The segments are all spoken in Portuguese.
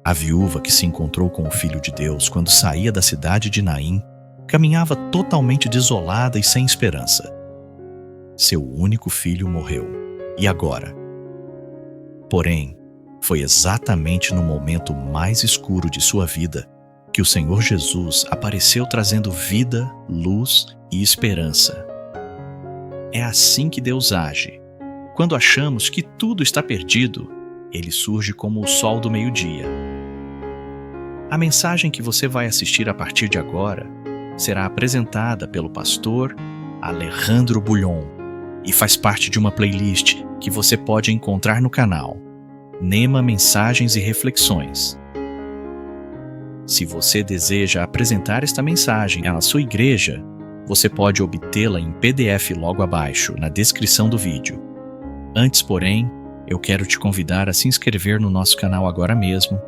A viúva que se encontrou com o Filho de Deus quando saía da cidade de Naim caminhava totalmente desolada e sem esperança. Seu único filho morreu. E agora? Porém, foi exatamente no momento mais escuro de sua vida que o Senhor Jesus apareceu trazendo vida, luz e esperança. É assim que Deus age. Quando achamos que tudo está perdido, Ele surge como o sol do meio-dia. A mensagem que você vai assistir a partir de agora será apresentada pelo pastor Alejandro Bulhon e faz parte de uma playlist que você pode encontrar no canal Nema Mensagens e Reflexões. Se você deseja apresentar esta mensagem à sua igreja, você pode obtê-la em PDF logo abaixo, na descrição do vídeo. Antes, porém, eu quero te convidar a se inscrever no nosso canal agora mesmo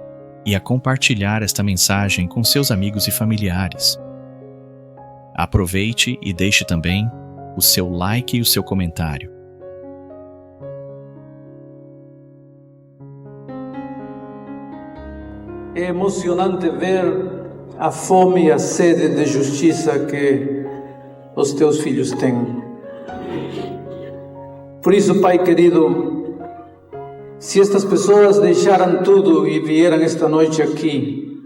e a compartilhar esta mensagem com seus amigos e familiares. Aproveite e deixe também o seu like e o seu comentário. É emocionante ver a fome e a sede de justiça que os teus filhos têm. Por isso, Pai querido, se estas pessoas deixaram tudo e vieram esta noite aqui,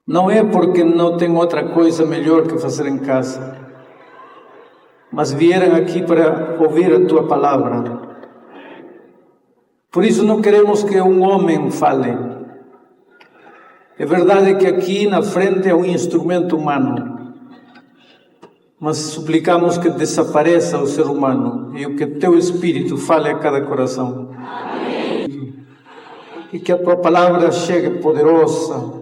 não é porque não tem outra coisa melhor que fazer em casa, mas vieram aqui para ouvir a Tua palavra. Por isso não queremos que um homem fale. É verdade que aqui na frente é um instrumento humano, mas suplicamos que desapareça o ser humano e o que Teu Espírito fale a cada coração. Amém. E que a Tua palavra chegue poderosa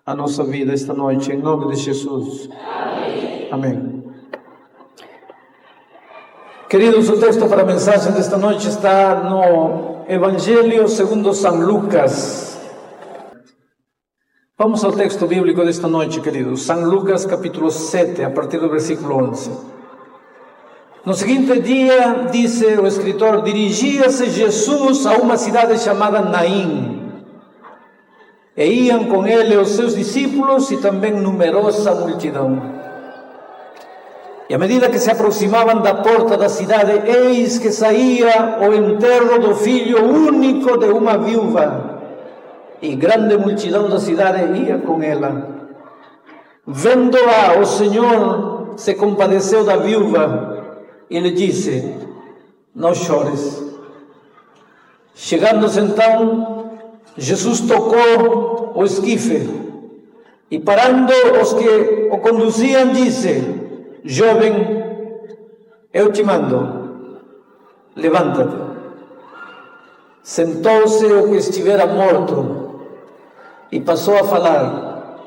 à nossa vida esta noite, em nome de Jesus. Amém. Amém. Queridos, o texto para a mensagem desta noite está no Evangelho segundo São Lucas. Vamos ao texto bíblico desta noite, queridos. São Lucas, capítulo 7, a partir do versículo 11. No seguinte dia, disse o escritor, dirigia-se Jesus a uma cidade chamada Naim. E iam com ele os seus discípulos e também numerosa multidão. E à medida que se aproximavam da porta da cidade, eis que saía o enterro do filho único de uma viúva. E grande multidão da cidade ia com ela. Vendo-a, o Senhor se compadeceu da viúva e lhe disse, não chores. Chegando-se então, Jesus tocou o esquife e parando os que o conduziam, disse, jovem, eu te mando, levanta-te. Sentou-se o que estivera morto e passou a falar.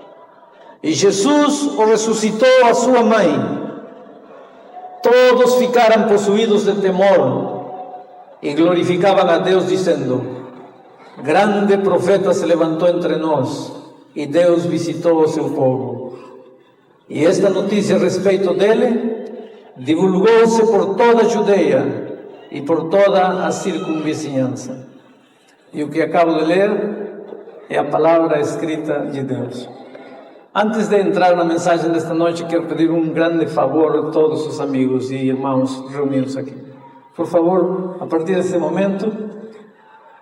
E Jesus o ressuscitou a sua mãe. Todos ficaram possuídos de temor e glorificavam a Deus, dizendo, grande profeta se levantou entre nós e Deus visitou o seu povo. E esta notícia a respeito dele divulgou-se por toda a Judeia e por toda a circunvizinhança. E o que acabo de ler é a palavra escrita de Deus. Antes de entrar na mensagem desta noite, quero pedir um grande favor a todos os amigos e irmãos reunidos aqui. Por favor, a partir desse momento,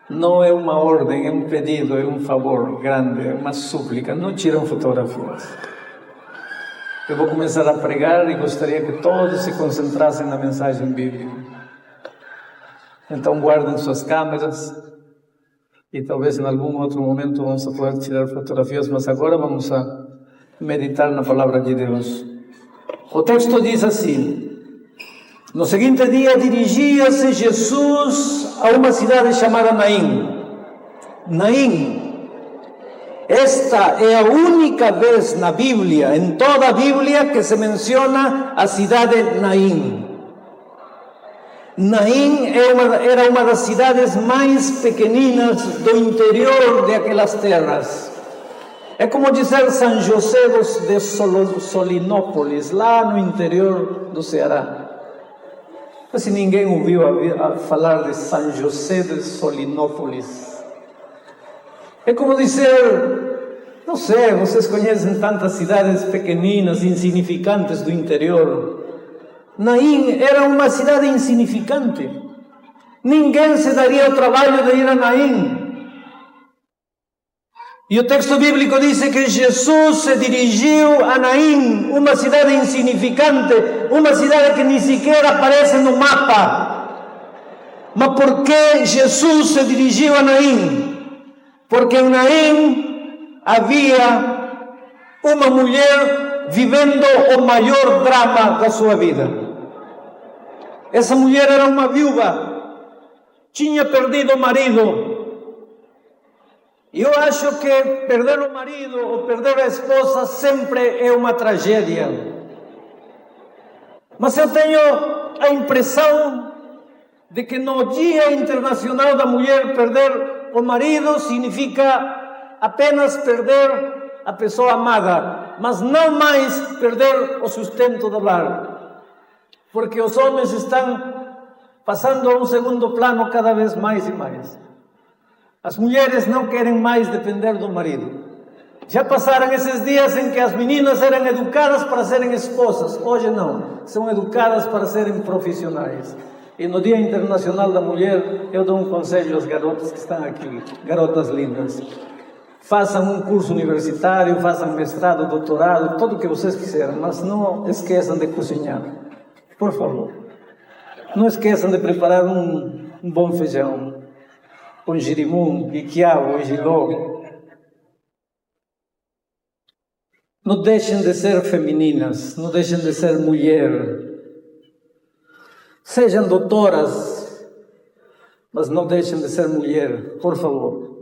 não é uma ordem, é um pedido, é um favor grande, é uma súplica. Não tiram fotografias. Eu vou começar a pregar e gostaria que todos se concentrassem na mensagem bíblica. Então guardem suas câmeras. E talvez em algum outro momento vamos poder tirar fotografias, mas agora vamos a meditar na palavra de Deus. O texto diz assim, no seguinte dia dirigia-se Jesus a uma cidade chamada Naim. Naim, esta é a única vez na Bíblia, em toda a Bíblia, que se menciona a cidade Naim. Naim era uma das cidades mais pequeninas do interior de aquelas terras. É como dizer São José de Solinópolis, lá no interior do Ceará. Assim, ninguém ouviu falar de São José de Solinópolis. É como dizer, não sei, vocês conhecem tantas cidades pequeninas, insignificantes do interior. Naim era uma cidade insignificante. Ninguém se daria o trabalho de ir a Naim. E o texto bíblico diz que Jesus se dirigiu a Naim, uma cidade insignificante, uma cidade que nem sequer aparece no mapa. Mas por que Jesus se dirigiu a Naim? Porque em Naim havia uma mulher vivendo o maior drama da sua vida. Essa mulher era uma viúva, tinha perdido o marido. Eu acho que perder o marido ou perder a esposa sempre é uma tragédia. Mas eu tenho a impressão de que no Dia Internacional da Mulher, perder o marido significa apenas perder a pessoa amada, mas não mais perder o sustento do lar. Porque os homens estão passando a um segundo plano cada vez mais e mais. As mulheres não querem mais depender do marido. Já passaram esses dias em que as meninas eram educadas para serem esposas. Hoje não, são educadas para serem profissionais. E no Dia Internacional da Mulher, eu dou um conselho às garotas que estão aqui, garotas lindas. Façam um curso universitário, façam mestrado, doutorado, tudo o que vocês quiserem, mas não esqueçam de cozinhar. Por favor. Não esqueçam de preparar um bom feijão, com girimum, quiabo e giló. Não deixem de ser femininas, não deixem de ser mulher. Sejam doutoras, mas não deixem de ser mulher, por favor.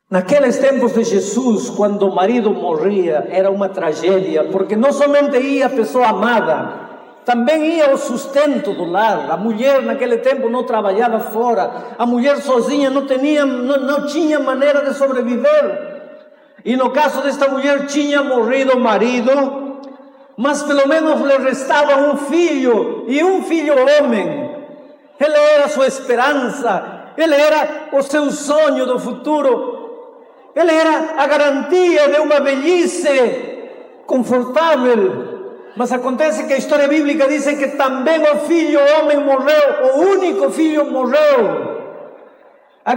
Naqueles tempos de Jesus, quando o marido morria, era uma tragédia, porque não somente ia a pessoa amada, também ia o sustento do lar. A mulher naquele tempo não trabalhava fora, a mulher sozinha não tinha maneira de sobreviver. E no caso desta mulher tinha morrido o marido, mas pelo menos lhe restava um filho, e um filho homem. Ele era a sua esperança, ele era o seu sonho do futuro, ele era a garantia de uma velhice confortável. Mas acontece que a história bíblica diz que também o filho homem morreu, o único filho morreu.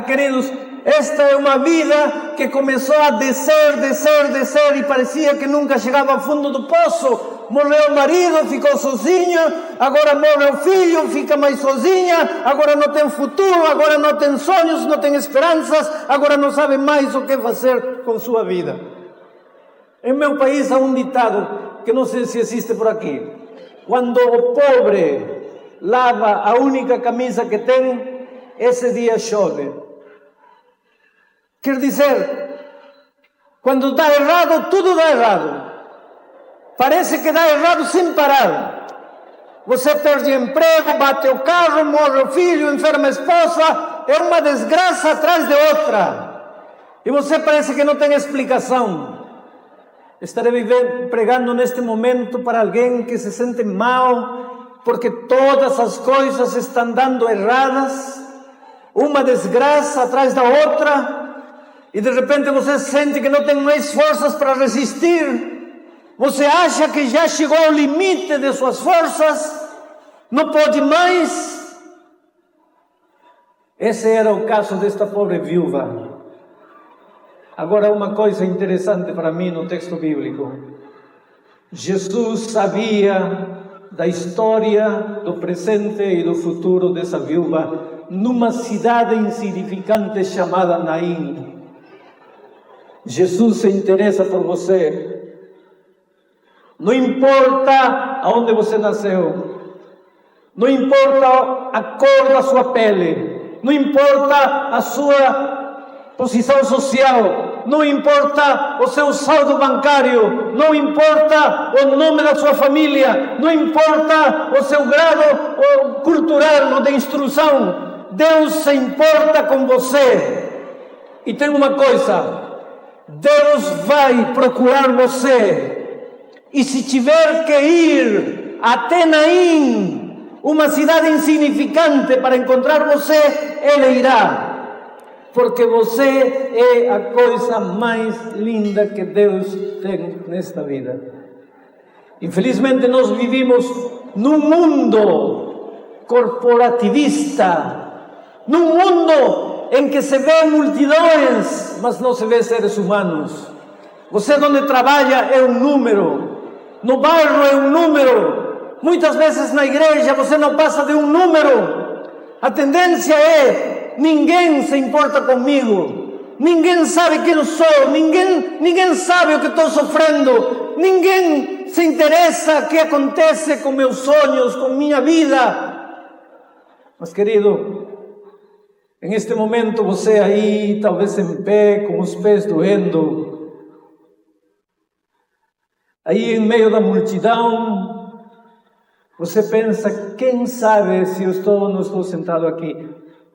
Queridos, esta é uma vida que começou a descer, e parecia que nunca chegava ao fundo do poço. Morreu o marido, ficou sozinho, agora morre o filho, fica mais sozinha, agora não tem futuro, agora não tem sonhos, não tem esperanças, agora não sabe mais o que fazer com sua vida. Em meu país há um ditado que não sei se existe por aqui. Quando o pobre lava a única camisa que tem, esse dia chove. Quer dizer, quando dá errado, tudo dá errado. Parece que dá errado sem parar. Você perde emprego, bate o carro, morre o filho, enferma a esposa, é uma desgraça atrás de outra. E você parece que não tem explicação. Estarei pregando neste momento para alguém que se sente mal, porque todas as coisas estão dando erradas, uma desgraça atrás da outra, e de repente você sente que não tem mais forças para resistir. Você acha que já chegou ao limite de suas forças, não pode mais. Esse era o caso desta pobre viúva. Agora, uma coisa interessante para mim no texto bíblico. Jesus sabia da história, do presente e do futuro dessa viúva numa cidade insignificante chamada Naim. Jesus se interessa por você. Não importa aonde você nasceu, não importa a cor da sua pele, não importa a sua posição social, não importa o seu saldo bancário, não importa o nome da sua família, não importa o seu grau cultural ou de instrução, Deus se importa com você. E tem uma coisa, Deus vai procurar você, e se tiver que ir até Naim, uma cidade insignificante para encontrar você, Ele irá. Porque você é a coisa mais linda que Deus tem nesta vida. Infelizmente nós vivimos num mundo corporativista, num mundo em que se vê multidões, mas não se vê seres humanos. Você onde trabalha é um número, no bairro é um número, muitas vezes na igreja você não passa de um número. A tendência é: ninguém se importa comigo, ninguém sabe quem eu sou, ninguém sabe o que estou sofrendo, ninguém se interessa o que acontece com meus sonhos, com minha vida. Mas, querido, em este momento você aí, talvez em pé, com os pés doendo, aí em meio da multidão, você pensa: quem sabe se eu estou ou não estou sentado aqui?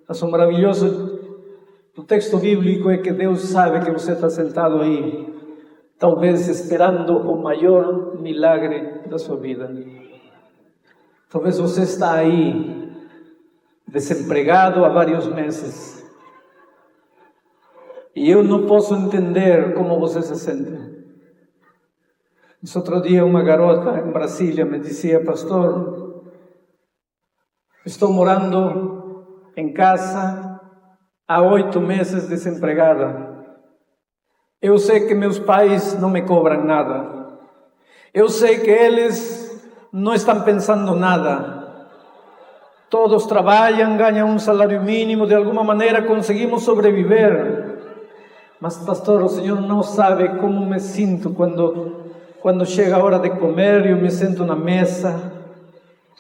Mas o maravilhoso do texto bíblico é que Deus sabe que você está sentado aí, talvez esperando o maior milagre da sua vida. Talvez você está aí, desempregado há vários meses. E eu não posso entender como você se sente. Esse outro dia uma garota em Brasília me dizia: pastor, estou morando em casa há 8 meses desempregada. Eu sei que meus pais não me cobram nada. Eu sei que eles não estão pensando nada. Todos trabalham, ganham um salário mínimo, de alguma maneira conseguimos sobreviver. Mas, pastor, o senhor não sabe como me sinto quando chega a hora de comer e eu me sento na mesa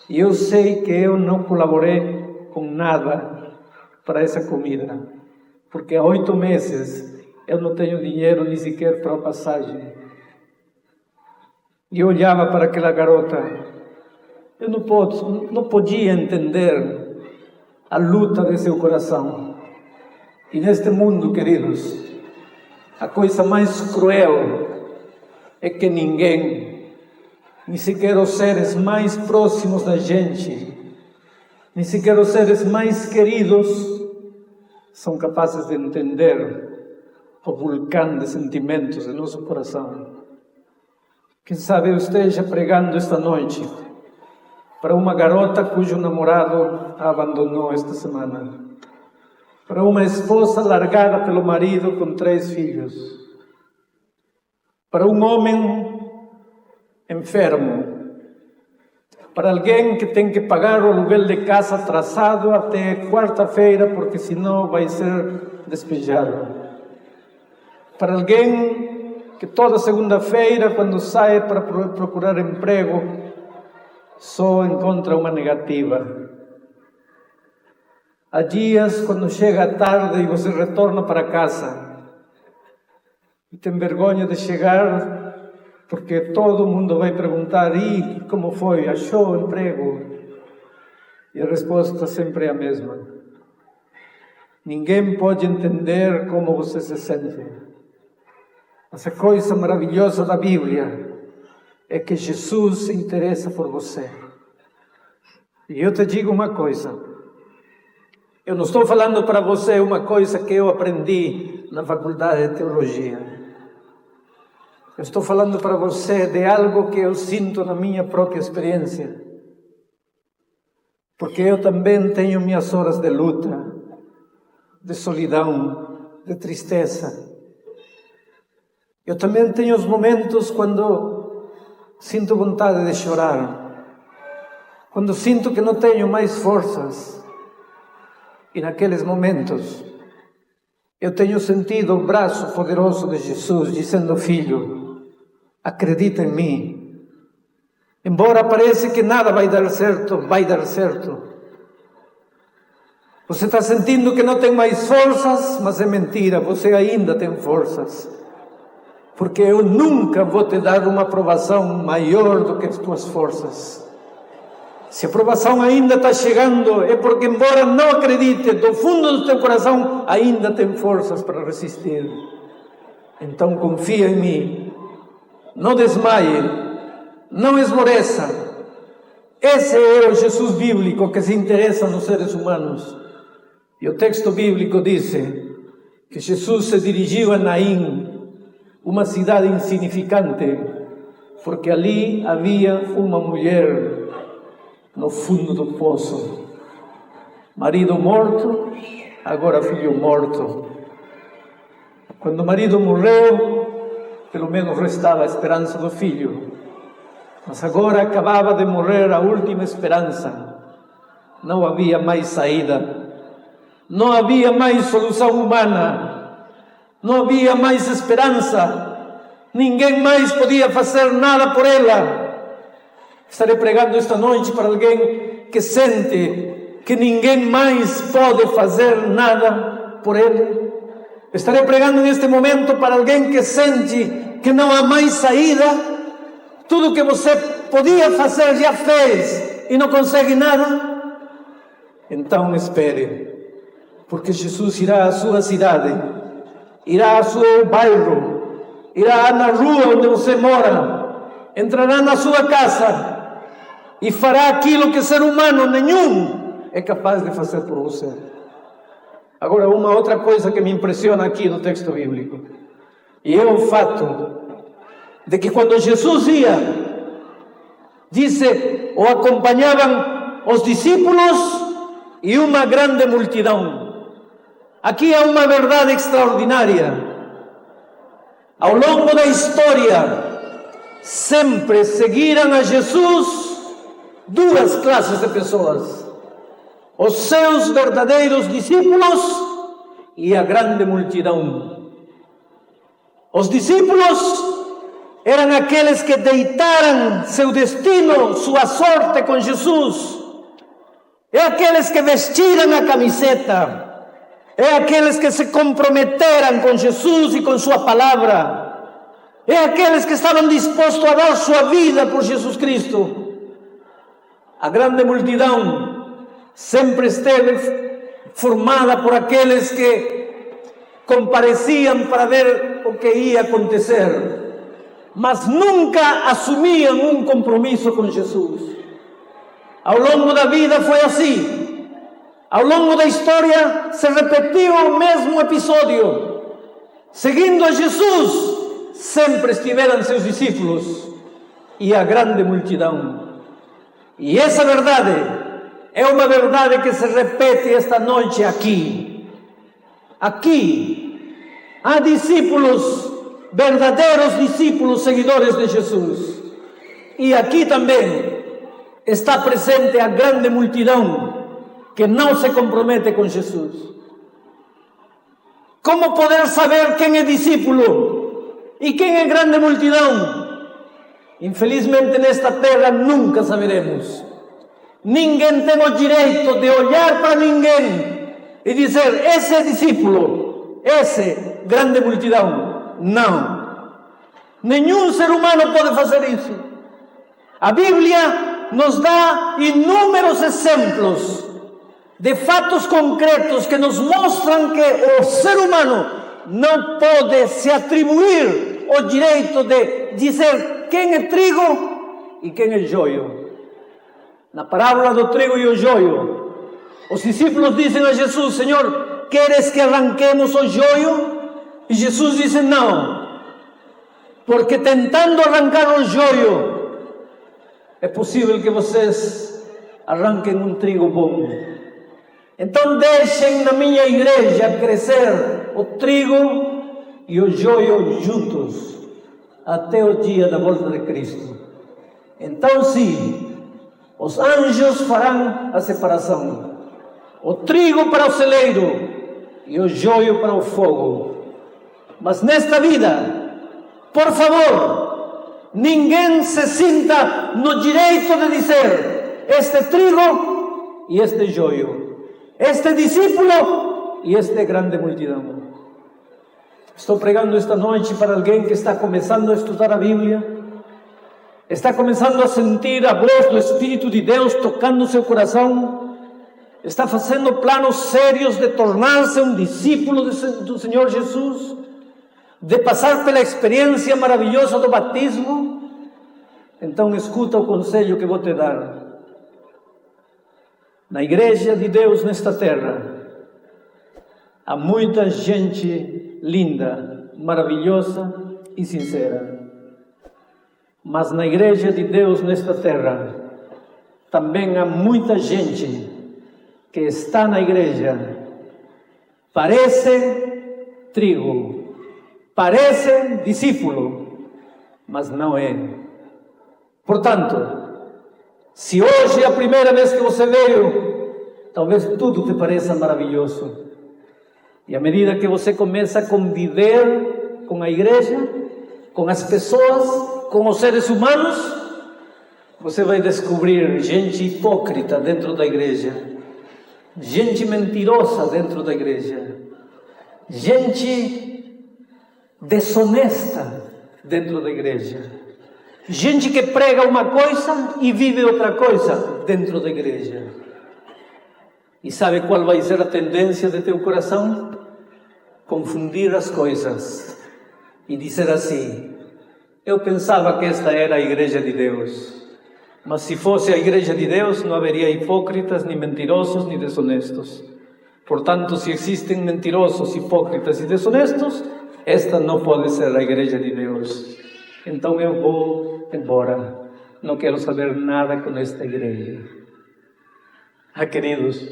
e eu sei que eu não colaborei com nada para essa comida, porque há 8 meses eu não tenho dinheiro nem sequer para a passagem. E eu olhava para aquela garota, eu não podia entender a luta de seu coração. E neste mundo, queridos, a coisa mais cruel é que ninguém, nem sequer os seres mais próximos da gente, nem sequer os seres mais queridos, são capazes de entender o vulcão de sentimentos do nosso coração. Quem sabe eu esteja pregando esta noite para uma garota cujo namorado a abandonou esta semana, para uma esposa largada pelo marido com 3 filhos, para um homem enfermo, para alguém que tem que pagar o aluguel de casa atrasado até quarta-feira, porque senão vai ser despejado. Para alguém que toda segunda-feira, quando sai para procurar emprego, só encontra uma negativa. Há dias, quando chega a tarde e você retorna para casa, e tem vergonha de chegar, porque todo mundo vai perguntar: e como foi? Achou o emprego? E a resposta sempre é a mesma. Ninguém pode entender como você se sente. Essa coisa maravilhosa da Bíblia é que Jesus se interessa por você. E eu te digo uma coisa. Eu não estou falando para você uma coisa que eu aprendi na faculdade de teologia. Eu estou falando para você de algo que eu sinto na minha própria experiência. Porque eu também tenho minhas horas de luta, de solidão, de tristeza. Eu também tenho os momentos quando sinto vontade de chorar, quando sinto que não tenho mais forças. E naqueles momentos eu tenho sentido o braço poderoso de Jesus dizendo: filho, acredita em mim. Embora pareça que nada vai dar certo, vai dar certo. Você está sentindo que não tem mais forças, mas é mentira, você ainda tem forças. Porque eu nunca vou te dar uma aprovação maior do que as tuas forças. Se a aprovação ainda está chegando, é porque, embora não acredite, do fundo do teu coração, ainda tem forças para resistir. Então confia em mim, não desmaie, não esmoreça. Esse é o Jesus bíblico que se interessa nos seres humanos. E o texto bíblico diz que Jesus se dirigiu a Naim, uma cidade insignificante, porque ali havia uma mulher no fundo do poço. Marido morto, agora filho morto. Quando o marido morreu, pelo menos restava a esperança do filho. Mas agora acabava de morrer a última esperança. Não havia mais saída. Não havia mais solução humana. Não havia mais esperança. Ninguém mais podia fazer nada por ela. Estarei pregando esta noite para alguém que sente que ninguém mais pode fazer nada por ele. Estarei pregando neste momento para alguém que sente que não há mais saída. Tudo que você podia fazer já fez e não consegue nada. Então espere, porque Jesus irá à sua cidade, irá ao seu bairro, irá na rua onde você mora, entrará na sua casa e fará aquilo que ser humano nenhum é capaz de fazer por você. Agora, uma outra coisa que me impressiona aqui no texto bíblico, e é o fato de que quando Jesus ia, disse, o acompanhavam os discípulos e uma grande multidão. Aqui há uma verdade extraordinária. Ao longo da história, sempre seguiram a Jesus duas classes de pessoas: os seus verdadeiros discípulos e a grande multidão. Os discípulos eram aqueles que deitaram seu destino, sua sorte com Jesus. É aqueles que vestiram a camiseta. É aqueles que se comprometeram com Jesus e com sua palavra. É aqueles que estavam dispostos a dar sua vida por Jesus Cristo. A grande multidão sempre esteve formada por aqueles que compareciam para ver o que ia acontecer, mas nunca assumiam um compromisso com Jesus. Ao longo da vida foi assim. Ao longo da história se repetiu o mesmo episódio. Seguindo a Jesus, sempre estiveram seus discípulos e a grande multidão. E essa verdade é uma verdade que se repete esta noite aqui. Aqui há discípulos, verdadeiros discípulos, seguidores de Jesus. E aqui também está presente a grande multidão que não se compromete com Jesus. Como poder saber quem é discípulo e quem é grande multidão? Infelizmente nesta terra nunca saberemos. Ninguém tem o direito de olhar para ninguém e dizer, esse é discípulo, esse grande multidão. Não. Nenhum ser humano pode fazer isso. A Bíblia nos dá inúmeros exemplos de fatos concretos que nos mostram que o ser humano não pode se atribuir o direito de dizer quem é trigo e quem é joio. Na parábola do trigo e o joio, os discípulos dizem a Jesus, Senhor, queres que arranquemos o joio? E Jesus diz, não, porque tentando arrancar o joio, é possível que vocês arranquem um trigo bom. Então deixem na minha igreja crescer o trigo e o joio juntos, até o dia da volta de Cristo. Então sim, os anjos farão a separação. O trigo para o celeiro e o joio para o fogo. Mas nesta vida, por favor, ninguém se sinta no direito de dizer este trigo e este joio, este discípulo e este grande multidão. Estou pregando esta noite para alguém que está começando a estudar a Bíblia, está começando a sentir a voz do Espírito de Deus tocando seu coração, está fazendo planos sérios de tornar-se um discípulo do Senhor Jesus, de passar pela experiência maravilhosa do batismo. Então escuta o conselho que vou te dar. Na igreja de Deus nesta terra, há muita gente linda, maravilhosa e sincera. Mas na igreja de Deus nesta terra, também há muita gente que está na igreja, parece trigo, parece discípulo, mas não é. Portanto, se hoje é a primeira vez que você veio, talvez tudo te pareça maravilhoso. E à medida que você começa a conviver com a igreja, com as pessoas, com os seres humanos, você vai descobrir gente hipócrita dentro da igreja, gente mentirosa dentro da igreja, gente desonesta dentro da igreja, gente que prega uma coisa e vive outra coisa dentro da igreja. E sabe qual vai ser a tendência de teu coração? Confundir as coisas e dizer assim: eu pensava que esta era a igreja de Deus, mas se fosse a igreja de Deus não haveria hipócritas, nem mentirosos, nem desonestos. Portanto, se existem mentirosos, hipócritas e desonestos, esta não pode ser a igreja de Deus. Então eu vou embora, não quero saber nada com esta igreja. Queridos,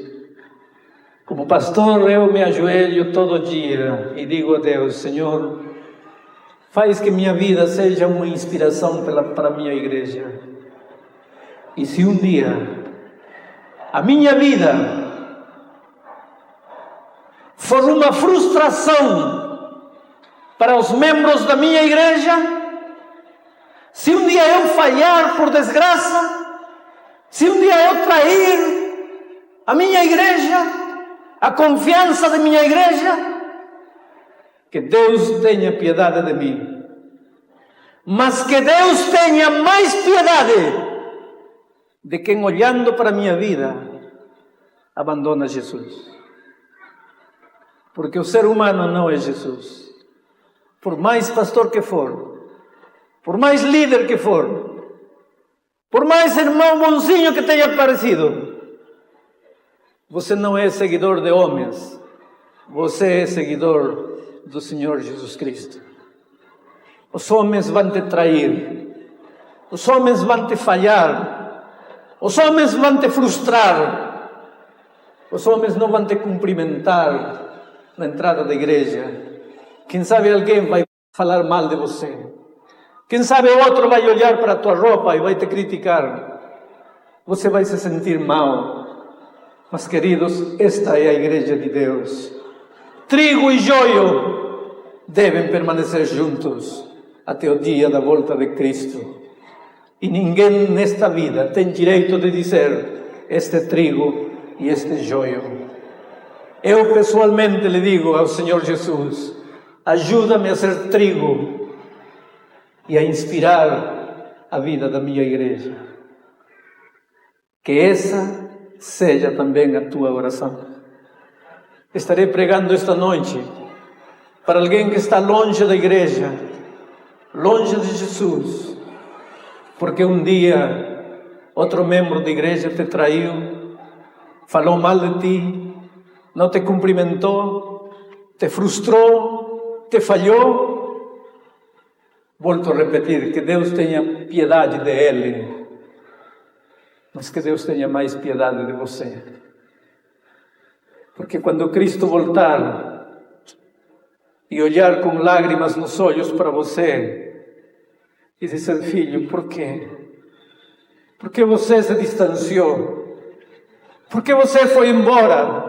como pastor eu me ajoelho todo dia e digo a Deus: Senhor, faz que minha vida seja uma inspiração para a minha igreja. E se um dia a minha vida for uma frustração para os membros da minha igreja, se um dia eu falhar por desgraça, se um dia eu trair a minha igreja, a confiança da minha igreja, que Deus tenha piedade de mim. Mas que Deus tenha mais piedade de quem, olhando para a minha vida, abandona Jesus. Porque o ser humano não é Jesus. Por mais pastor que for, por mais líder que for, por mais irmão bonzinho que tenha aparecido, você não é seguidor de homens, você é seguidor do Senhor Jesus Cristo. Os homens vão te trair, os homens vão te falhar, os homens vão te frustrar, os homens não vão te cumprimentar na entrada da igreja. Quem sabe alguém vai falar mal de você, quem sabe outro vai olhar para a tua roupa e vai te criticar, você vai se sentir mal. Mas, queridos, esta é a igreja de Deus. Trigo e joio devem permanecer juntos até o dia da volta de Cristo. E ninguém nesta vida tem direito de dizer: este é trigo e este é joio. Eu pessoalmente lhe digo ao Senhor Jesus: ajuda-me a ser trigo e a inspirar a vida da minha igreja. Que essa seja também a tua oração. Estarei pregando esta noite para alguém que está longe da igreja, longe de Jesus, porque um dia outro membro da igreja te traiu, falou mal de ti, não te cumprimentou, te frustrou, te falhou. Volto a repetir, que Deus tenha piedade de ele, mas que Deus tenha mais piedade de você. Porque quando Cristo voltar e olhar com lágrimas nos olhos para você e dizer: filho, por quê? Por que você se distanciou? Por que você foi embora?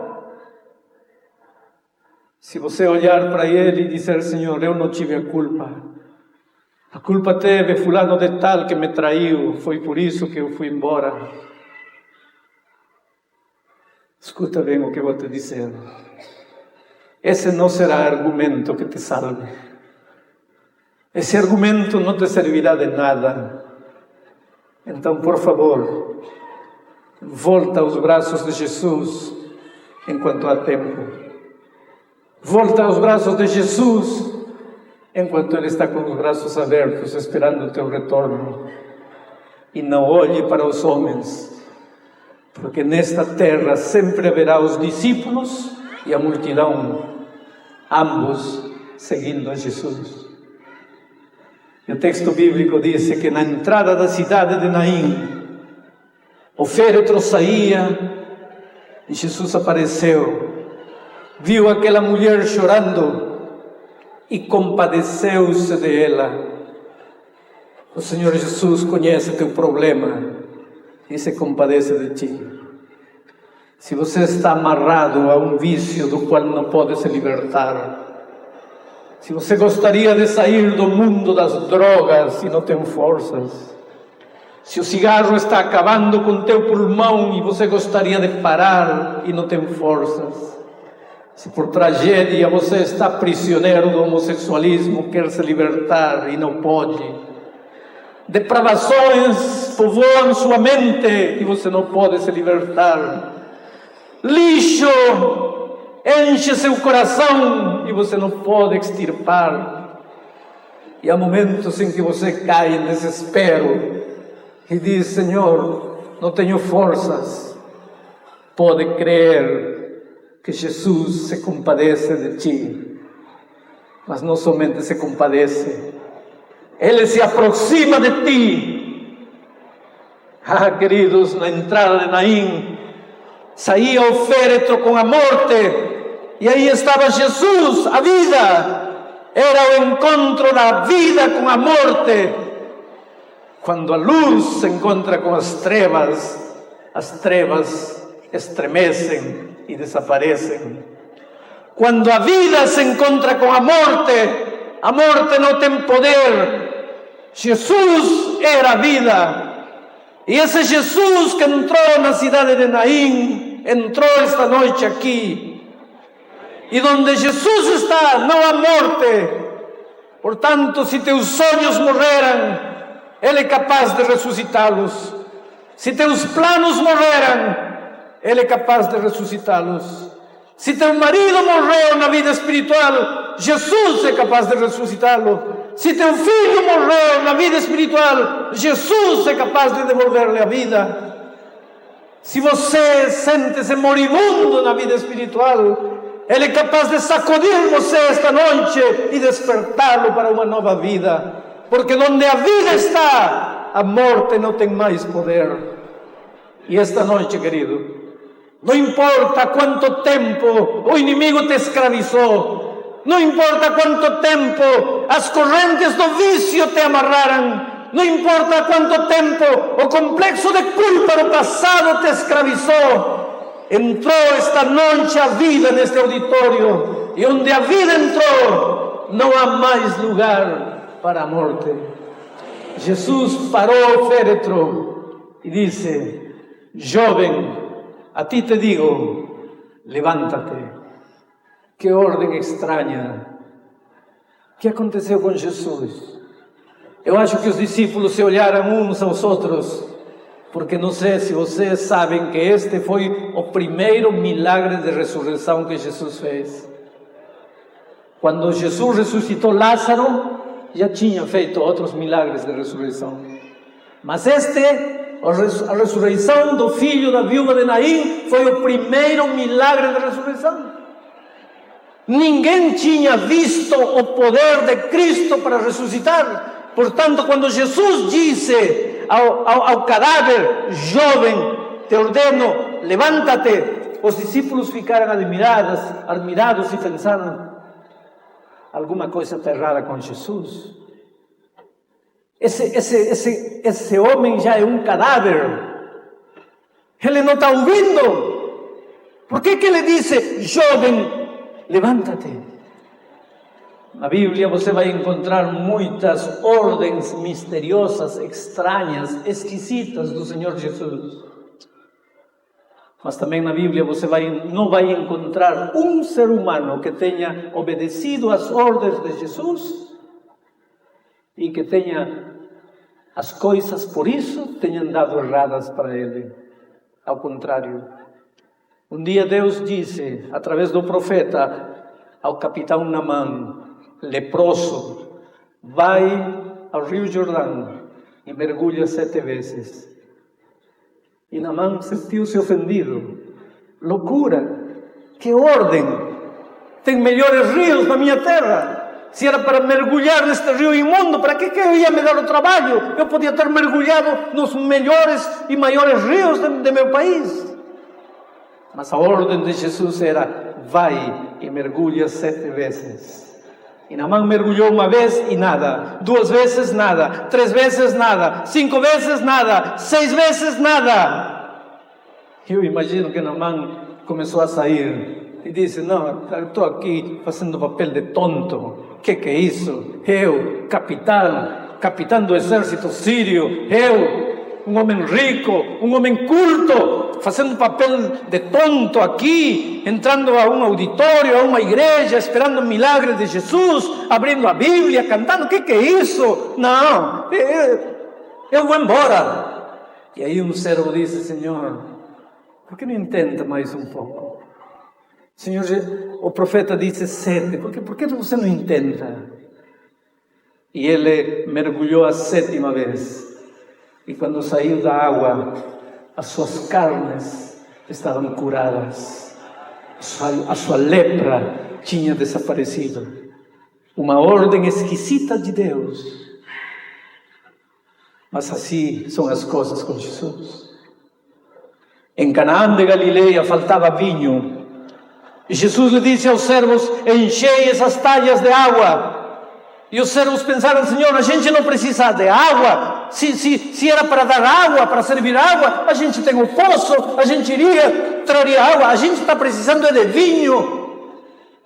Se você olhar para ele e dizer: Senhor, eu não tive a culpa teve fulano de tal que me traiu, foi por isso que eu fui embora. Escuta bem o que eu vou te dizer. Esse não será argumento que te salve. Esse argumento não te servirá de nada. Então, por favor, volta aos braços de Jesus enquanto há tempo. Volta aos braços de Jesus enquanto Ele está com os braços abertos, esperando o teu retorno. E não olhe para os homens, porque nesta terra sempre haverá os discípulos e a multidão, ambos seguindo a Jesus. E o texto bíblico diz que na entrada da cidade de Naim, o féretro saía e Jesus apareceu, viu aquela mulher chorando e compadeceu-se dela. O Senhor Jesus conhece teu problema e se compadece de ti. Se você está amarrado a um vício do qual não pode se libertar, se você gostaria de sair do mundo das drogas e não tem forças, se o cigarro está acabando com teu pulmão e você gostaria de parar e não tem forças, se por tragédia você está prisioneiro do homossexualismo, quer se libertar e não pode, depravações povoam sua mente e você não pode se libertar, lixo enche seu coração e você não pode extirpar, e há momentos em que você cai em desespero e diz: Senhor, não tenho forças. Pode crer que Jesus se compadece de ti, mas não somente se compadece, Ele se aproxima de ti. Ah, queridos, na entrada de Naim saía o féretro com a morte, e aí estava Jesus, a vida. Era o encontro da vida com a morte. Quando a luz se encontra com as trevas estremecem e desaparecem. Quando a vida se encontra com a morte não tem poder. Jesus era a vida. E esse Jesus que entrou na cidade de Naim, entrou esta noite aqui. E onde Jesus está, não há morte. Portanto, se teus sonhos morreram, Ele é capaz de ressuscitá-los. Se teus planos morreram, Ele é capaz de ressuscitá-los. Se teu marido morreu na vida espiritual, Jesus é capaz de ressuscitá-lo. Se teu filho morreu na vida espiritual, Jesus é capaz de devolver-lhe a vida. Se você sente-se moribundo na vida espiritual, Ele é capaz de sacudir você esta noite e despertá-lo para uma nova vida. Porque onde a vida está, a morte não tem mais poder. E esta noite, querido, não importa quanto tempo o inimigo te escravizou, não importa quanto tempo as correntes do vício te amarraram, não importa quanto tempo o complexo de culpa do passado te escravizou, entrou esta noite a vida neste auditório, e onde a vida entrou, não há mais lugar para a morte. Jesus parou o féretro e disse: jovem, a ti te digo, levántate. Que ordem estranha. O que aconteceu com Jesus? Eu acho que os discípulos se olharam uns aos outros, porque não sei se vocês sabem que este foi o primeiro milagre de ressurreição que Jesus fez. Quando Jesus ressuscitou Lázaro, já tinha feito outros milagres de ressurreição. Mas a ressurreição do filho da viúva de Naim foi o primeiro milagre de ressurreição. Ninguém tinha visto o poder de Cristo para ressuscitar. Portanto, quando Jesus disse ao cadáver: jovem, te ordeno, levántate, os discípulos ficaram admirados e pensaram: alguma coisa está errada com Jesus. Esse homem já é um cadáver. Ele não está ouvindo. Por que ele disse: jovem, levántate? Na Bíblia você vai encontrar muitas ordens misteriosas, estranhas, esquisitas do Senhor Jesus. Mas também na Bíblia você não vai encontrar um ser humano que tenha obedecido às ordens de Jesus e que tenha as coisas, por isso, tenham dado erradas para ele. Ao contrário. Um dia Deus disse, através do profeta, ao capitão Naamã, leproso: vai ao Rio Jordão e mergulha 7 vezes. E Naamán sentiu-se ofendido. Loucura! Que ordem! Tem melhores rios na minha terra. Se era para mergulhar neste rio imundo, para que eu ia me dar o trabalho? Eu podia ter mergulhado nos melhores e maiores rios de meu país. Mas a ordem de Jesus era: vai e mergulha 7 vezes. E Naamán mergulhou 1 vez e nada, 2 vezes nada, 3 vezes nada, 5 vezes nada, 6 vezes nada. Eu imagino que Naamán começou a sair e disse: não, eu estou aqui fazendo papel de tonto. Que é isso? Eu, capitão do exército sírio, eu, um homem rico, um homem culto, fazendo papel de tonto aqui, entrando a um auditório, a uma igreja, esperando o milagre de Jesus, abrindo a Bíblia, cantando. Que é isso? Não, eu vou embora. E aí um servo disse: Senhor, por que não intenta mais um pouco? Senhor, o profeta disse 7, por que você não intenta? E ele mergulhou a 7ª vez. E quando saiu da água, as suas carnes estavam curadas. A sua lepra tinha desaparecido. Uma ordem esquisita de Deus. Mas assim são as coisas com Jesus. Em Canaã de Galileia faltava vinho. E Jesus lhe disse aos servos: enchei essas talhas de água. E os servos pensaram: Senhor, a gente não precisa de água. Se era para dar água, para servir água, a gente tem um poço, a gente iria, traria água. A gente está precisando de vinho.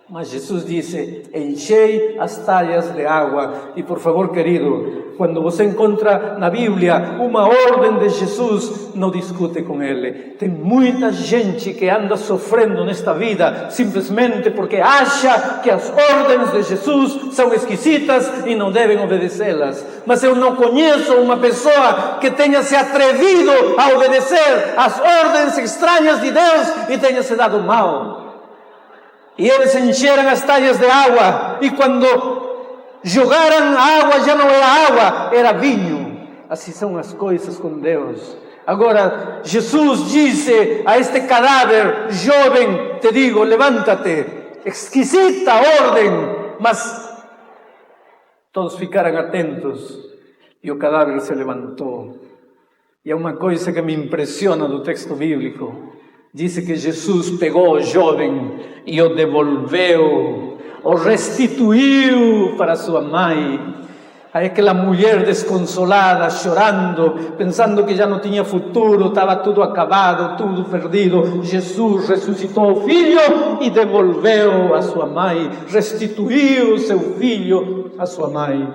Mas Jesus disse: enchei as talhas de água. E por favor, querido, quando você encontra na Bíblia uma ordem de Jesus, não discute com ele. Tem muita gente que anda sofrendo nesta vida simplesmente porque acha que as ordens de Jesus são esquisitas e não devem obedecê-las. Mas eu não conheço uma pessoa que tenha se atrevido a obedecer às ordens estranhas de Deus e tenha se dado mal. E eles encheram as talhas de água, e quando jogaram a água, já não era água, era vinho. Assim são as coisas com Deus. Agora, Jesus disse a este cadáver: jovem, te digo, levanta-te. Esquisita ordem, mas todos ficaram atentos, e o cadáver se levantou. E é uma coisa que me impressiona do texto bíblico. Diz que Jesus pegou o jovem e o devolveu, o restituiu para sua mãe. Aí aquela mulher desconsolada, chorando, pensando que já não tinha futuro, estava tudo acabado, tudo perdido. Jesus ressuscitou o filho e devolveu a sua mãe, restituiu seu filho a sua mãe.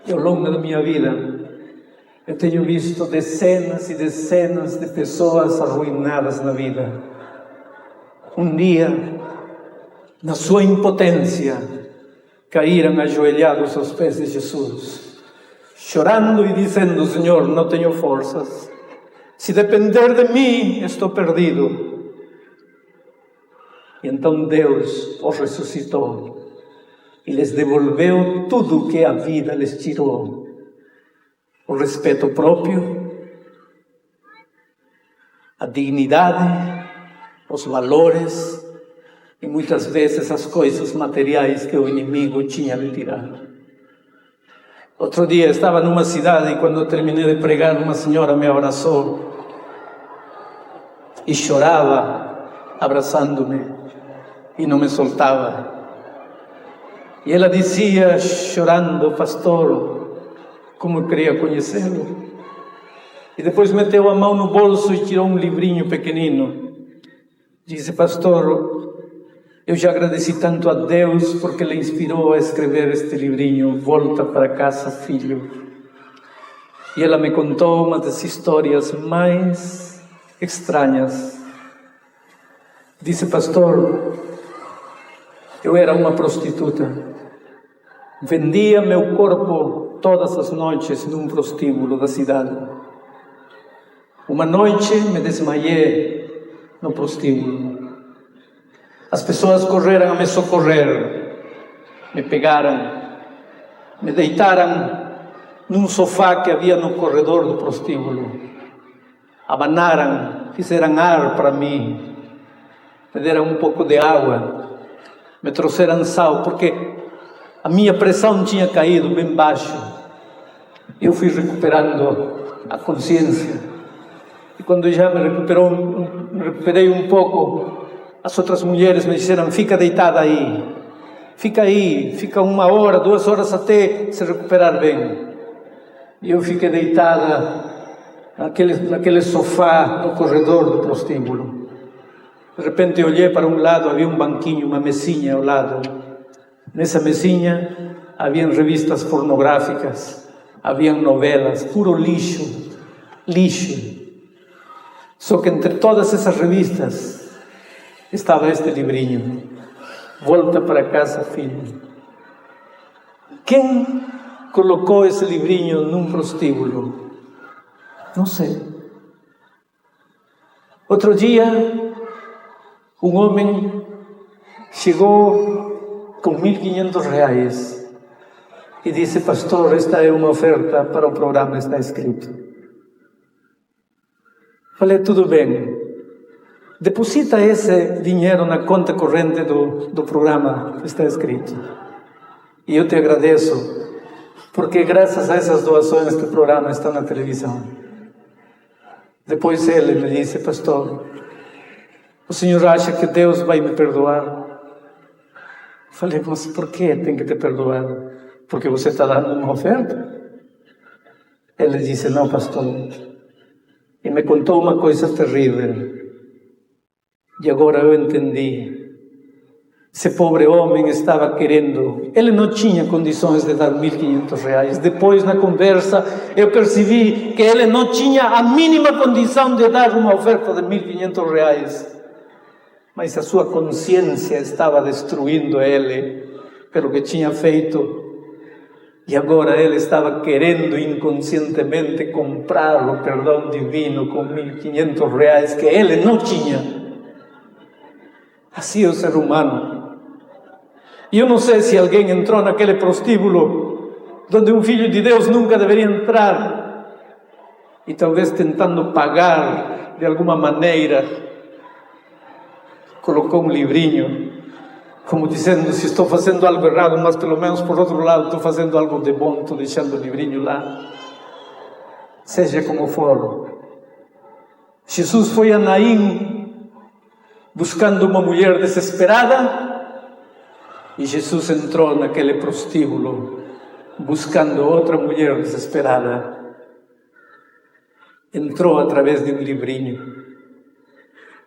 E ao longo da minha vida, eu tenho visto dezenas e dezenas de pessoas arruinadas na vida. Um dia, na sua impotência, caíram ajoelhados aos pés de Jesus, chorando e dizendo: Senhor, não tenho forças. Se depender de mim, estou perdido. E então Deus os ressuscitou e lhes devolveu tudo o que a vida lhes tirou. O respeito próprio, a dignidade, os valores e muitas vezes as coisas materiais que o inimigo tinha lhe tirado. Outro dia estava numa cidade e quando eu terminei de pregar, uma senhora me abraçou e chorava abraçando-me e não me soltava. E ela dizia chorando: pastor, como eu queria conhecê-lo. E depois meteu a mão no bolso e tirou um livrinho pequenino. Disse: pastor, eu já agradeci tanto a Deus porque lhe inspirou a escrever este livrinho. Volta para casa, filho. E ela me contou uma das histórias mais estranhas. Disse: pastor, eu era uma prostituta. Vendia meu corpo todas as noites num prostíbulo da cidade. Uma noite me desmaiei no prostíbulo. As pessoas correram a me socorrer. Me pegaram, me deitaram num sofá que havia no corredor do prostíbulo. abanaram, fizeram ar para mim, me deram um pouco de água, me trouxeram sal, porque a minha pressão tinha caído bem baixo. Eu fui recuperando a consciência. E quando já me recuperei um pouco, as outras mulheres me disseram: fica deitada aí, fica 1 hora, 2 horas até se recuperar bem. E eu fiquei deitada naquele sofá no corredor do prostíbulo. De repente olhei para um lado, havia um banquinho, uma mesinha ao lado. Nessa mesinha haviam revistas pornográficas, haviam novelas, puro lixo. Só que entre todas essas revistas estava este livrinho: Volta para casa, filho. Quem colocou esse livrinho num prostíbulo? Não sei. Outro dia, um homem chegou com R$1.500 e disse: pastor, esta é uma oferta para o programa, está escrito. Falei: tudo bem, deposita esse dinheiro na conta corrente do programa, está escrito. E eu te agradeço, porque graças a essas doações que o programa está na televisão. Depois ele me disse: pastor, o senhor acha que Deus vai me perdoar? Falei: mas por que tem que te perdoar? Porque você está dando uma oferta? Ele disse: não, pastor. E me contou uma coisa terrível. E agora eu entendi. Esse pobre homem estava querendo... Ele não tinha condições de dar R$1.500. Depois, na conversa, eu percebi que ele não tinha a mínima condição de dar uma oferta de R$1.500. Mas a sua consciência estava destruindo ele pelo que tinha feito. E agora ele estava querendo inconscientemente comprar o perdão divino com R$1.500 que ele não tinha. Assim é o ser humano. E eu não sei se alguém entrou naquele prostíbulo onde um filho de Deus nunca deveria entrar, e talvez tentando pagar de alguma maneira, colocou um livrinho, como dizendo: se estou fazendo algo errado, mas pelo menos por outro lado estou fazendo algo de bom, estou deixando o livrinho lá. Seja como for, Jesus foi a Naim buscando uma mulher desesperada, e Jesus entrou naquele prostíbulo buscando outra mulher desesperada. Entrou através de um livrinho.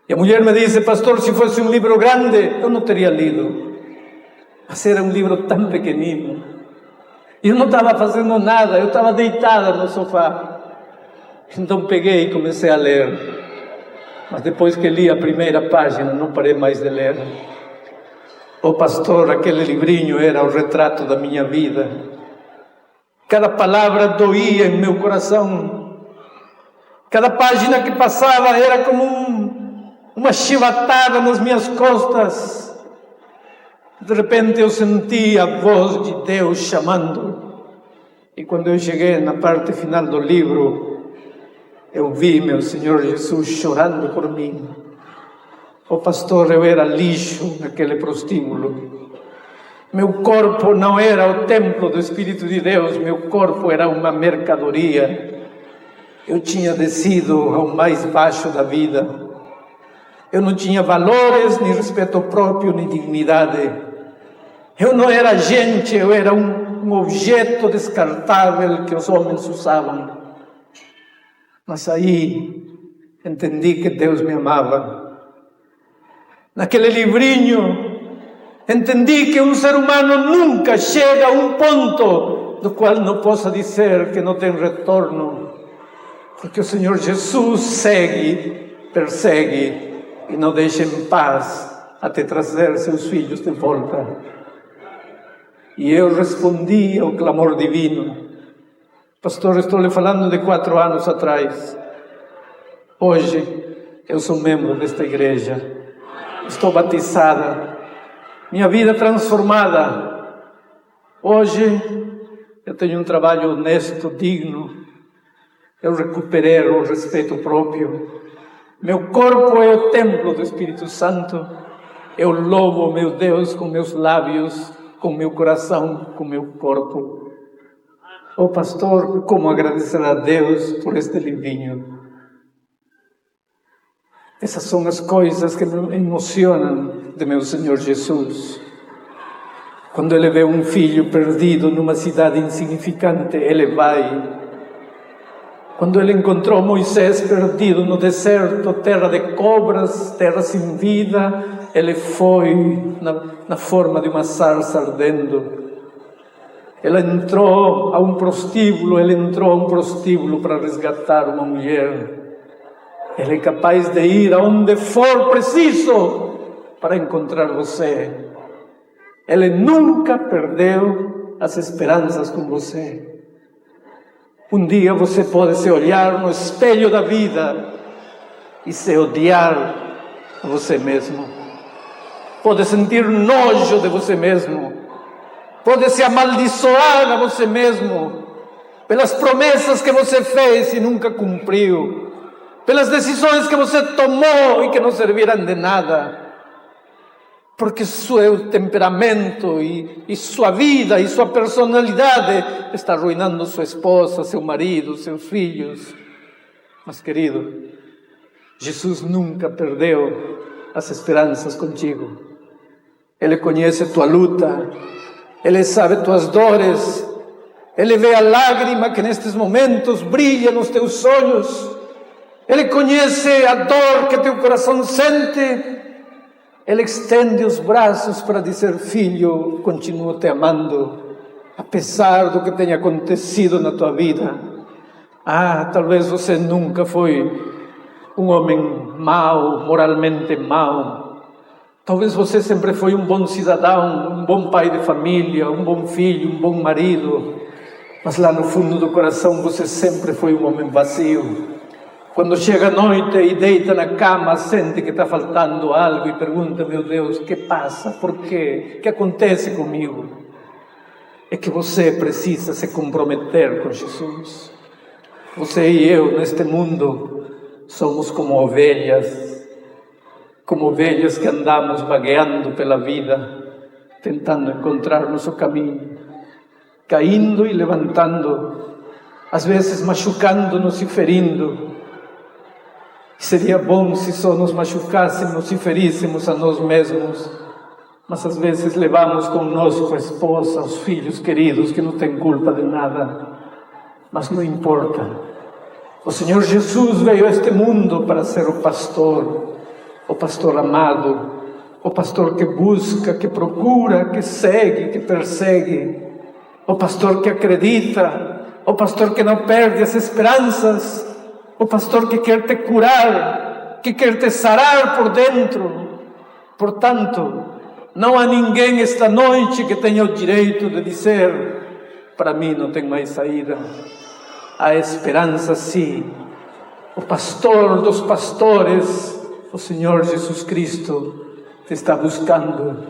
E a mulher me disse: pastor, se fosse um livro grande, eu não teria lido. Mas era um livro tão pequenino. Eu não estava fazendo nada, eu estava deitada no sofá. Então peguei e comecei a ler. Mas depois que li a primeira página, não parei mais de ler. Oh pastor, aquele livrinho era o retrato da minha vida. Cada palavra doía em meu coração. Cada página que passava era como uma chibatada nas minhas costas. De repente eu senti a voz de Deus chamando. E quando eu cheguei na parte final do livro, eu vi meu Senhor Jesus chorando por mim. Oh pastor, eu era lixo naquele prostíbulo. Meu corpo não era o templo do Espírito de Deus, meu corpo era uma mercadoria. Eu tinha descido ao mais baixo da vida. Eu não tinha valores, nem respeito próprio, nem dignidade. Eu não era gente, eu era um objeto descartável que os homens usavam. Mas aí entendi que Deus me amava. Naquele livrinho, entendi que um ser humano nunca chega a um ponto do qual não possa dizer que não tem retorno. Porque o Senhor Jesus segue, persegue e não deixa em paz até trazer seus filhos de volta. E eu respondi ao clamor divino. Pastor, estou lhe falando de 4 anos atrás. Hoje, eu sou membro desta igreja. Estou batizada. Minha vida transformada. Hoje, eu tenho um trabalho honesto, digno. eu recuperei o respeito próprio. Meu corpo é o templo do Espírito Santo. Eu louvo meu Deus com meus lábios, com meu coração, com meu corpo. Oh pastor, como agradecer a Deus por este livrinho. Essas são as coisas que me emocionam de meu Senhor Jesus. Quando ele vê um filho perdido numa cidade insignificante, ele vai. Quando ele encontrou Moisés perdido no deserto, terra de cobras, terra sem vida, ele foi na forma de uma sarça ardendo. Ele entrou a um prostíbulo para resgatar uma mulher. Ele é capaz de ir aonde for preciso para encontrar você. Ele nunca perdeu as esperanças com você. Um dia você pode se olhar no espelho da vida e se odiar a você mesmo. Pode sentir nojo de você mesmo. Pode se amaldiçoar a você mesmo pelas promessas que você fez e nunca cumpriu. Pelas decisões que você tomou e que não serviram de nada. Porque seu temperamento e sua vida e sua personalidade está arruinando sua esposa, seu marido, seus filhos. Mas, querido, Jesus nunca perdeu as esperanças contigo. Ele conhece tua luta, Ele sabe tuas dores, Ele vê a lágrima que nestes momentos brilha nos teus olhos, Ele conhece a dor que teu coração sente. Ele estende os braços para dizer: filho, continuo te amando, apesar do que tenha acontecido na tua vida. Talvez você nunca foi um homem mau, moralmente mau. Talvez você sempre foi um bom cidadão, um bom pai de família, um bom filho, um bom marido. Mas lá no fundo do coração você sempre foi um homem vazio. Quando chega a noite e deita na cama, sente que está faltando algo e pergunta: meu Deus, o que passa? Por quê? O que acontece comigo? É que você precisa se comprometer com Jesus. Você e eu, neste mundo, somos como ovelhas que andamos vagueando pela vida, tentando encontrar nosso caminho, caindo e levantando, às vezes machucando-nos e ferindo. Seria bom se só nos machucássemos e feríssemos a nós mesmos, mas às vezes levamos conosco a esposa, os filhos queridos que não têm culpa de nada. Mas não importa. O Senhor Jesus veio a este mundo para ser o pastor amado, o pastor que busca, que procura, que segue, que persegue, o pastor que acredita, o pastor que não perde as esperanças, o pastor que quer te curar, que quer te sarar por dentro. Portanto, não há ninguém esta noite que tenha o direito de dizer: para mim não tem mais saída. Há esperança, sim. O pastor dos pastores, o Senhor Jesus Cristo, te está buscando,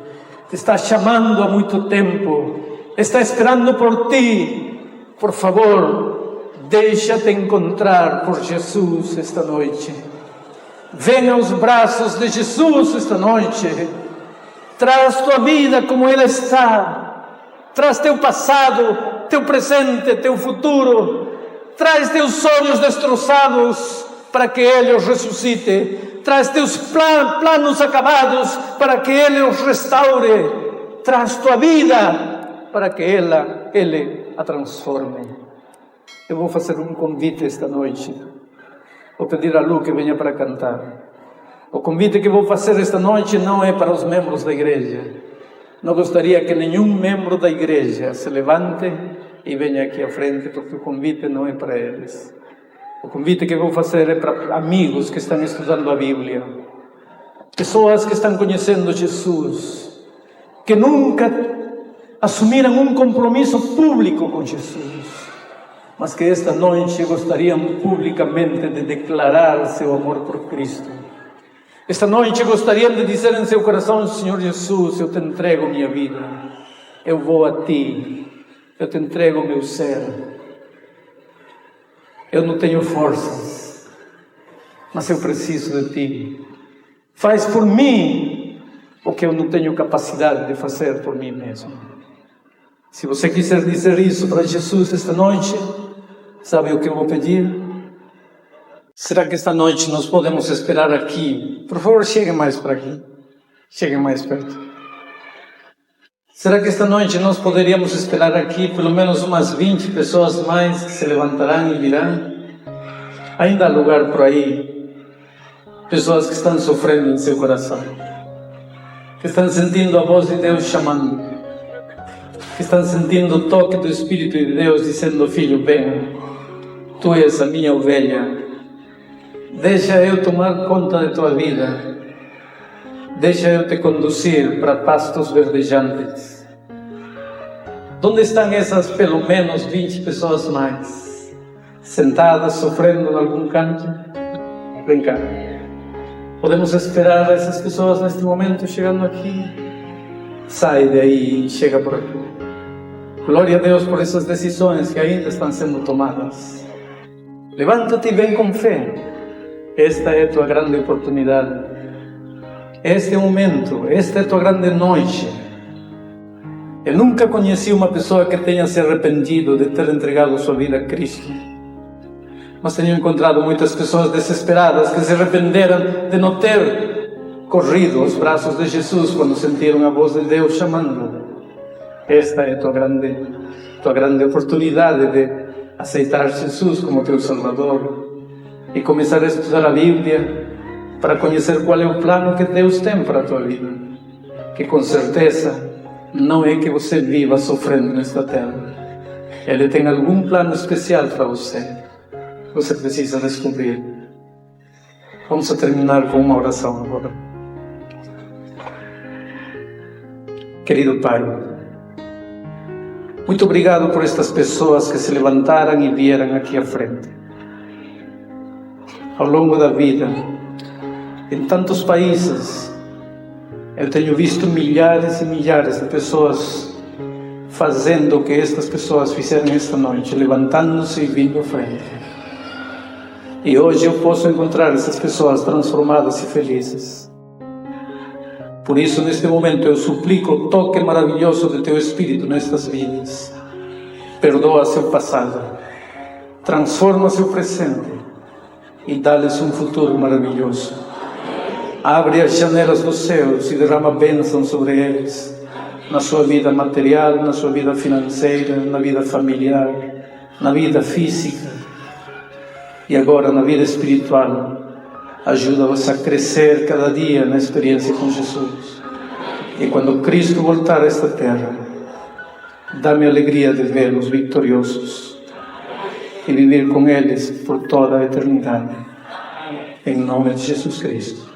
te está chamando há muito tempo, está esperando por ti. Por favor, deixa-te encontrar por Jesus esta noite. Venha aos braços de Jesus esta noite. Traz tua vida como ela está. Traz teu passado, teu presente, teu futuro. Traz teus sonhos destroçados para que Ele os ressuscite. Traz teus planos acabados para que Ele os restaure. Traz tua vida para que Ele a transforme. Eu vou fazer um convite esta noite. Vou pedir a Lu que venha para cantar. O convite que vou fazer esta noite não é para os membros da igreja. Não gostaria que nenhum membro da igreja se levante e venha aqui à frente, porque o convite não é para eles. O convite que vou fazer é para amigos que estão estudando a Bíblia, pessoas que estão conhecendo Jesus, que nunca assumiram um compromisso público com Jesus, mas que esta noite gostariam publicamente de declarar seu amor por Cristo. Esta noite gostariam de dizer em seu coração: Senhor Jesus, eu te entrego minha vida, eu vou a Ti, eu te entrego o meu ser. eu não tenho forças, mas eu preciso de Ti. Faz por mim o que eu não tenho capacidade de fazer por mim mesmo. Se você quiser dizer isso para Jesus esta noite, sabe o que eu vou pedir? Será que esta noite nós podemos esperar aqui? Por favor, cheguem mais para aqui. Cheguem mais perto. Será que esta noite nós poderíamos esperar aqui pelo menos umas 20 pessoas mais que se levantarão e virão? Ainda há lugar por aí. Pessoas que estão sofrendo em seu coração. Que estão sentindo a voz de Deus chamando. Que estão sentindo o toque do Espírito de Deus dizendo: filho, vem. Tu és a minha ovelha. Deixa eu tomar conta de tua vida. Deixa eu te conduzir para pastos verdejantes. Onde estão essas pelo menos 20 pessoas mais? Sentadas, sofrendo em algum canto? Vem cá. Podemos esperar essas pessoas neste momento chegando aqui? Sai daí e chega por aqui. Glória a Deus por essas decisões que ainda estão sendo tomadas. Levanta-te e vem com fé. Esta é a tua grande oportunidade. Este é o momento, esta é a tua grande noite. Eu nunca conheci uma pessoa que tenha se arrependido de ter entregado sua vida a Cristo. Mas tenho encontrado muitas pessoas desesperadas que se arrependeram de não ter corrido aos braços de Jesus quando sentiram a voz de Deus chamando. Esta é a tua grande oportunidade de aceitar Jesus como teu Salvador e começar a estudar a Bíblia para conhecer qual é o plano que Deus tem para a tua vida. Que com certeza não é que você viva sofrendo nesta terra. Ele tem algum plano especial para você. Você precisa descobrir. Vamos terminar com uma oração agora. Querido Pai, muito obrigado por estas pessoas que se levantaram e vieram aqui à frente. Ao longo da vida, em tantos países, eu tenho visto milhares e milhares de pessoas fazendo o que estas pessoas fizeram esta noite, levantando-se e vindo à frente. E hoje eu posso encontrar essas pessoas transformadas e felizes. Por isso, neste momento, eu suplico o toque maravilhoso do Teu Espírito nestas vidas. Perdoa seu passado, transforma seu presente e dá-lhes um futuro maravilhoso. Abre as janelas dos céus e derrama bênção sobre eles, na sua vida material, na sua vida financeira, na vida familiar, na vida física e agora na vida espiritual. Ajuda-os a crescer cada dia na experiência com Jesus. E quando Cristo voltar a esta terra, dá-me a alegria de vê-los vitoriosos e viver com eles por toda a eternidade. Em nome de Jesus Cristo.